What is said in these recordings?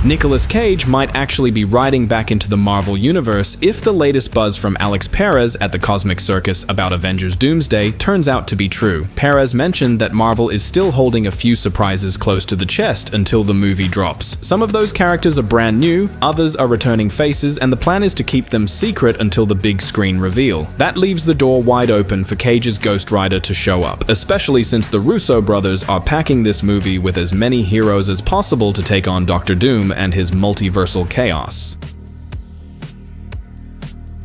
Nicolas Cage might actually be riding back into the Marvel Universe if the latest buzz from Alex Perez at the Cosmic Circus about Avengers Doomsday turns out to be true. Perez mentioned that Marvel is still holding a few surprises close to the chest until the movie drops. Some of those characters are brand new, others are returning faces, and the plan is to keep them secret until the big screen reveal. That leaves the door wide open for Cage's Ghost Rider to show up, especially since the Russo brothers are packing this movie with as many heroes as possible to take on Doctor Doom and his multiversal chaos.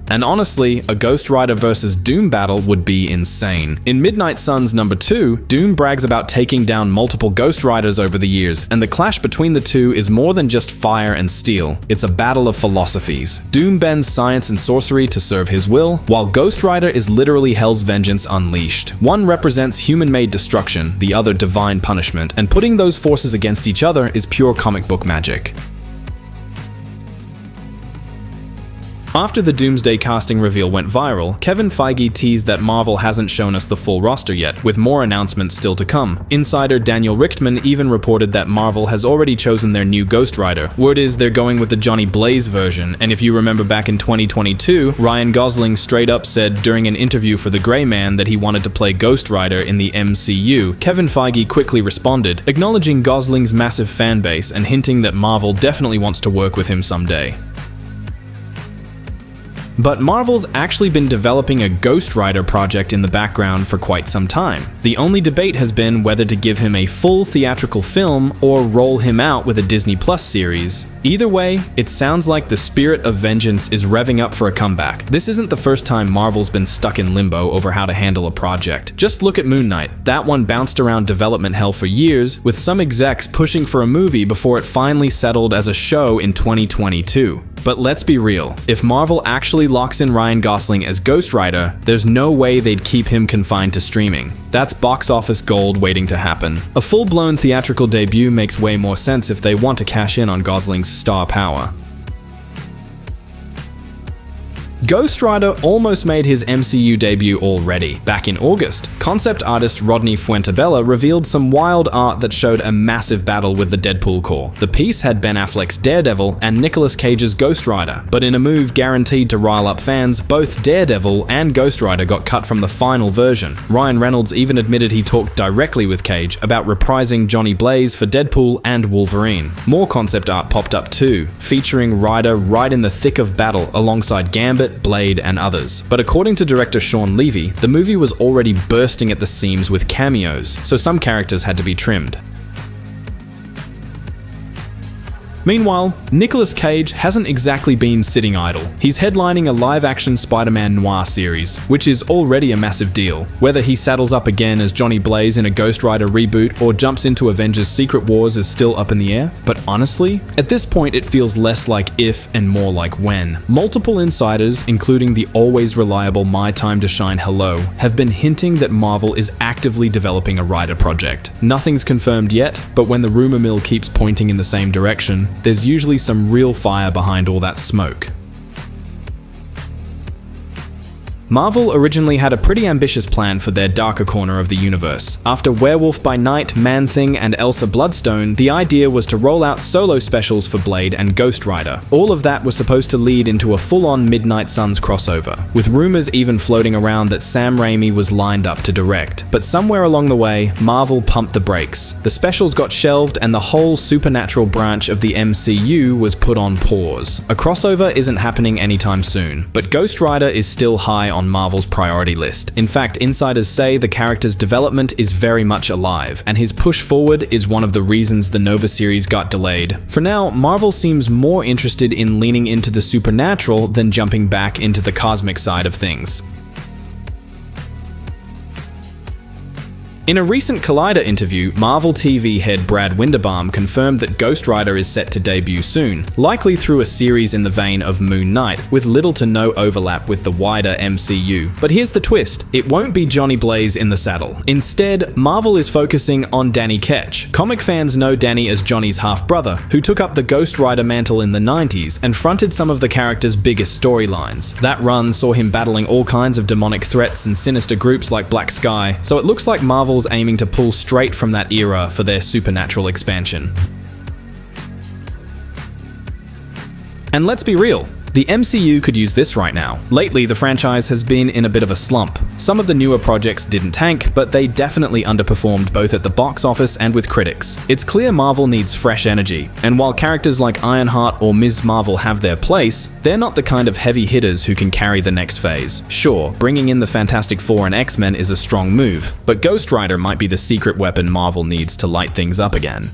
And honestly, a Ghost Rider vs. Doom battle would be insane. In Midnight Suns #2, Doom brags about taking down multiple Ghost Riders over the years, and the clash between the two is more than just fire and steel. It's a battle of philosophies. Doom bends science and sorcery to serve his will, while Ghost Rider is literally Hell's vengeance unleashed. One represents human-made destruction, the other divine punishment, and putting those forces against each other is pure comic book magic. After the Doomsday casting reveal went viral, Kevin Feige teased that Marvel hasn't shown us the full roster yet, with more announcements still to come. Insider Daniel Richtman even reported that Marvel has already chosen their new Ghost Rider. Word is they're going with the Johnny Blaze version, and if you remember back in 2022, Ryan Gosling straight up said during an interview for The Gray Man that he wanted to play Ghost Rider in the MCU. Kevin Feige quickly responded, acknowledging Gosling's massive fan base and hinting that Marvel definitely wants to work with him someday. But Marvel's actually been developing a Ghost Rider project in the background for quite some time. The only debate has been whether to give him a full theatrical film or roll him out with a Disney Plus series. Either way, it sounds like the spirit of vengeance is revving up for a comeback. This isn't the first time Marvel's been stuck in limbo over how to handle a project. Just look at Moon Knight. That one bounced around development hell for years, with some execs pushing for a movie before it finally settled as a show in 2022. But let's be real, if Marvel actually locks in Ryan Gosling as Ghost Rider, there's no way they'd keep him confined to streaming. That's box office gold waiting to happen. A full-blown theatrical debut makes way more sense if they want to cash in on Gosling's star power. Ghost Rider almost made his MCU debut already. Back in August, concept artist Rodney Fuentabella revealed some wild art that showed a massive battle with the Deadpool Corps. The piece had Ben Affleck's Daredevil and Nicolas Cage's Ghost Rider, but in a move guaranteed to rile up fans, both Daredevil and Ghost Rider got cut from the final version. Ryan Reynolds even admitted he talked directly with Cage about reprising Johnny Blaze for Deadpool and Wolverine. More concept art popped up too, featuring Rider right in the thick of battle alongside Gambit, Blade, and others. But according to director Sean Levy, the movie was already bursting at the seams with cameos, so some characters had to be trimmed. Meanwhile, Nicolas Cage hasn't exactly been sitting idle. He's headlining a live-action Spider-Man noir series, which is already a massive deal. Whether he saddles up again as Johnny Blaze in a Ghost Rider reboot or jumps into Avengers Secret Wars is still up in the air. But honestly, at this point it feels less like if and more like when. Multiple insiders, including the always reliable My Time to Shine Hello, have been hinting that Marvel is actively developing a Rider project. Nothing's confirmed yet, but when the rumor mill keeps pointing in the same direction, there's usually some real fire behind all that smoke. Marvel originally had a pretty ambitious plan for their darker corner of the universe. After Werewolf by Night, Man-Thing, and Elsa Bloodstone, the idea was to roll out solo specials for Blade and Ghost Rider. All of that was supposed to lead into a full-on Midnight Suns crossover, with rumors even floating around that Sam Raimi was lined up to direct. But somewhere along the way, Marvel pumped the brakes. The specials got shelved and the whole supernatural branch of the MCU was put on pause. A crossover isn't happening anytime soon, but Ghost Rider is still high on Marvel's priority list. In fact, insiders say the character's development is very much alive, and his push forward is one of the reasons the Nova series got delayed. For now, Marvel seems more interested in leaning into the supernatural than jumping back into the cosmic side of things. In a recent Collider interview, Marvel TV head Brad Winderbaum confirmed that Ghost Rider is set to debut soon, likely through a series in the vein of Moon Knight, with little to no overlap with the wider MCU. But here's the twist, it won't be Johnny Blaze in the saddle. Instead, Marvel is focusing on Danny Ketch. Comic fans know Danny as Johnny's half-brother, who took up the Ghost Rider mantle in the 90s and fronted some of the character's biggest storylines. That run saw him battling all kinds of demonic threats and sinister groups like Black Sky, so it looks like Marvel's aiming to pull straight from that era for their supernatural expansion. And let's be real, the MCU could use this right now. Lately, the franchise has been in a bit of a slump. Some of the newer projects didn't tank, but they definitely underperformed both at the box office and with critics. It's clear Marvel needs fresh energy, and while characters like Ironheart or Ms. Marvel have their place, they're not the kind of heavy hitters who can carry the next phase. Sure, bringing in the Fantastic Four and X-Men is a strong move, but Ghost Rider might be the secret weapon Marvel needs to light things up again.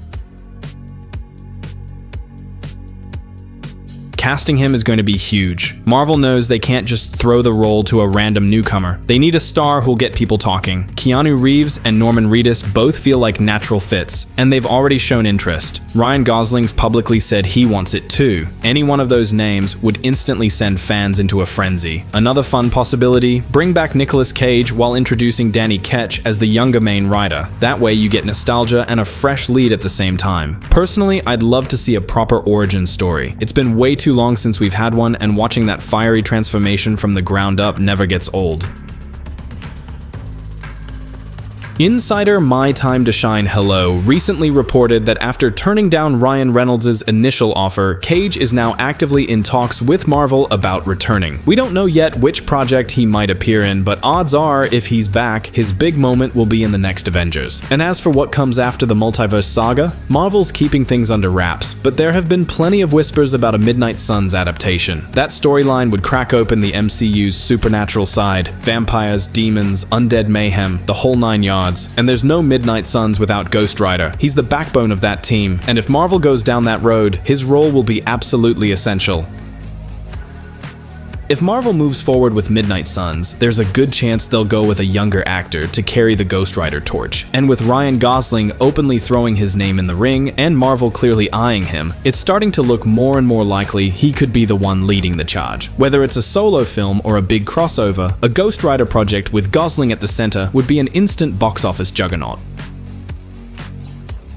Casting him is going to be huge. Marvel knows they can't just throw the role to a random newcomer. They need a star who'll get people talking. Keanu Reeves and Norman Reedus both feel like natural fits, and they've already shown interest. Ryan Gosling's publicly said he wants it too. Any one of those names would instantly send fans into a frenzy. Another fun possibility, bring back Nicolas Cage while introducing Danny Ketch as the younger main rider. That way you get nostalgia and a fresh lead at the same time. Personally, I'd love to see a proper origin story. It's been way too long since we've had one, and watching that fiery transformation from the ground up never gets old. Insider My Time to Shine Hello recently reported that after turning down Ryan Reynolds' initial offer, Cage is now actively in talks with Marvel about returning. We don't know yet which project he might appear in, but odds are, if he's back, his big moment will be in the next Avengers. And as for what comes after the multiverse saga, Marvel's keeping things under wraps, but there have been plenty of whispers about a Midnight Suns adaptation. That storyline would crack open the MCU's supernatural side, vampires, demons, undead mayhem, the whole nine yards. And there's no Midnight Suns without Ghost Rider. He's the backbone of that team, and if Marvel goes down that road, his role will be absolutely essential. If Marvel moves forward with Midnight Suns, there's a good chance they'll go with a younger actor to carry the Ghost Rider torch. And with Ryan Gosling openly throwing his name in the ring and Marvel clearly eyeing him, it's starting to look more and more likely he could be the one leading the charge. Whether it's a solo film or a big crossover, a Ghost Rider project with Gosling at the center would be an instant box office juggernaut.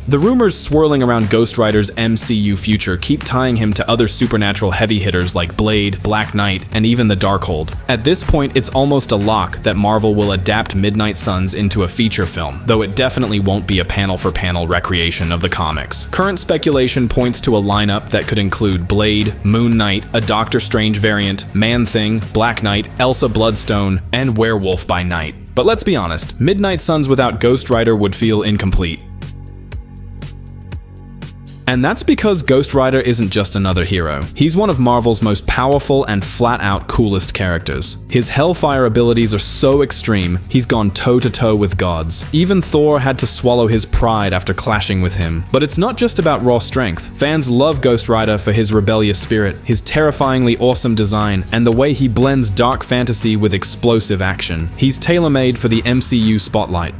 The rumors swirling around Ghost Rider's MCU future keep tying him to other supernatural heavy hitters like Blade, Black Knight, and even the Darkhold. At this point, it's almost a lock that Marvel will adapt Midnight Suns into a feature film, though it definitely won't be a panel-for-panel recreation of the comics. Current speculation points to a lineup that could include Blade, Moon Knight, a Doctor Strange variant, Man-Thing, Black Knight, Elsa Bloodstone, and Werewolf by Night. But let's be honest, Midnight Suns without Ghost Rider would feel incomplete. And that's because Ghost Rider isn't just another hero. He's one of Marvel's most powerful and flat-out coolest characters. His Hellfire abilities are so extreme, he's gone toe-to-toe with gods. Even Thor had to swallow his pride after clashing with him. But it's not just about raw strength. Fans love Ghost Rider for his rebellious spirit, his terrifyingly awesome design, and the way he blends dark fantasy with explosive action. He's tailor-made for the MCU spotlight.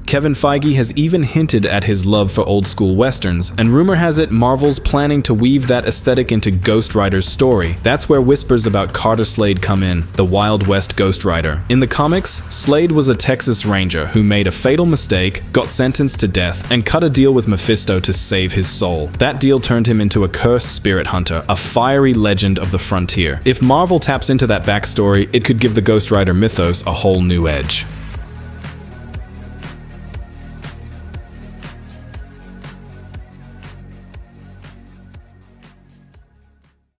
Kevin Feige has even hinted at his love for old-school westerns, and rumor has it Marvel's planning to weave that aesthetic into Ghost Rider's story. That's where whispers about Carter Slade come in, the Wild West Ghost Rider. In the comics, Slade was a Texas Ranger who made a fatal mistake, got sentenced to death, and cut a deal with Mephisto to save his soul. That deal turned him into a cursed spirit hunter, a fiery legend of the frontier. If Marvel taps into that backstory, it could give the Ghost Rider mythos a whole new edge.